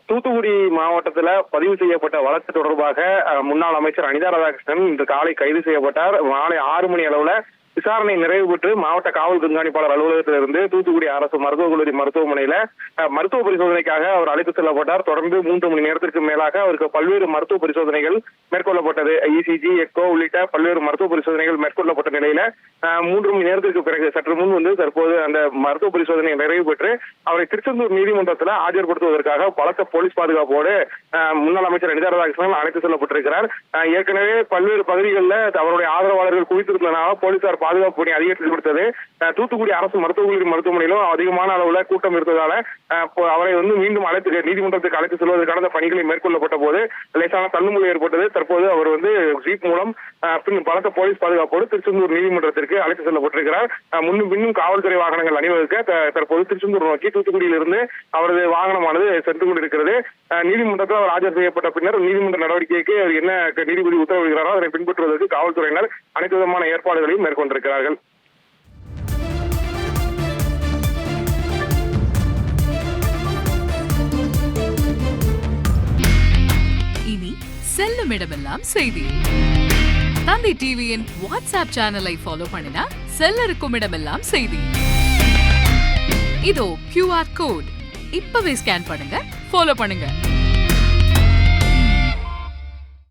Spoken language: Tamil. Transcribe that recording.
தூத்துக்குடி மாவட்டத்தில் பதிவு செய்யப்பட்ட வழக்கு தொடர்பாக முன்னாள் அமைச்சர் அனிதா ராதாகிருஷ்ணன் இன்று காலை கைது செய்யப்பட்டார். மாலை 6 மணி அளவுல விசாரணை நிறைவு பெற்று மாவட்ட காவல் கண்காணிப்பாளர் அலுவலகத்திலிருந்து தூத்துக்குடி அரசு மருத்துவக் கல்லூரி மருத்துவமனையில மருத்துவ பரிசோதனைக்காக அவர் அழைத்து செல்லப்பட்டார். தொடர்ந்து 3 மணி நேரத்திற்கு மேலாக அவருக்கு பல்வேறு மருத்துவ பரிசோதனைகள் மேற்கொள்ளப்பட்டது. இசிஜி, எக்கோ உள்ளிட்ட பல்வேறு மருத்துவ பரிசோதனைகள் மேற்கொள்ளப்பட்ட நிலையில 3 மணி நேரத்திற்கு பிறகு சற்று முன் தற்போது அந்த மருத்துவ பரிசோதனை நிறைவு பெற்று அவரை திருச்செந்தூர் நீதிமன்றத்தில் ஆஜர்படுத்துவதற்காக பலத்த போலீஸ் பாதுகாப்போடு முன்னாள் அமைச்சர் அனிதா ராதாகிருஷ்ணன் அழைத்து செல்லப்பட்டிருக்கிறார். ஏற்கனவே பல்வேறு பகுதிகளில் அவருடைய ஆதரவாளர்கள் குவித்திருந்தனால போலீசார் பாதுகாப்பு பணி அதிகரித்து கொடுத்தது. தூத்துக்குடி அரசு மருத்துவக் கல்லூரி மருத்துவமனையிலும் அதிகமான அளவுல கூட்டம் இருந்ததால அவரை மீண்டும் நீதிமன்றத்துக்கு அழைத்து செல்வதற்கான பணிகளை மேற்கொள்ளப்பட்ட போது லேசான தள்ளுமுறை ஏற்பட்டது. தற்போது அவர் ஜீப் மூலம் பலத்த போலீஸ் பாதுகாப்போடு திருச்செந்தூர் நீதிமன்றத்திற்கு அழைத்து செல்லப்பட்டிருக்கிறார். முன்னும் பின்னும் காவல்துறை வாகனங்கள் அணிவகுக்க தற்போது திருச்செந்தூர் நோக்கி தூத்துக்குடியிலிருந்து அவரது வாகனமானது சென்று கொண்டிருக்கிறது. நீதிமன்றத்தில் அவர் ஆஜர் செய்யப்பட்ட பின்னர் நீதிமன்ற நடவடிக்கைக்கு அவர் என்ன நீதிபதி உத்தரவிடுகிறாரோ அதனை பின்பற்றுவதற்கு காவல்துறையினர் அனைத்து விதமான ஏற்பாடுகளையும் மேற்கொண்டிருக்கிறார்கள். இனி செல்லும் இடமெல்லாம் செய்தி. தந்தை டிவியின் வாட்ஸ்அப் சேனலை ஃபாலோ பண்ணினா செல்லருக்கும் இடமெல்லாம் செய்தி. இதோ QR கோட் இப்பவே ஸ்கேன் பண்ணுங்க, ஃபாலோ பண்ணுங்க.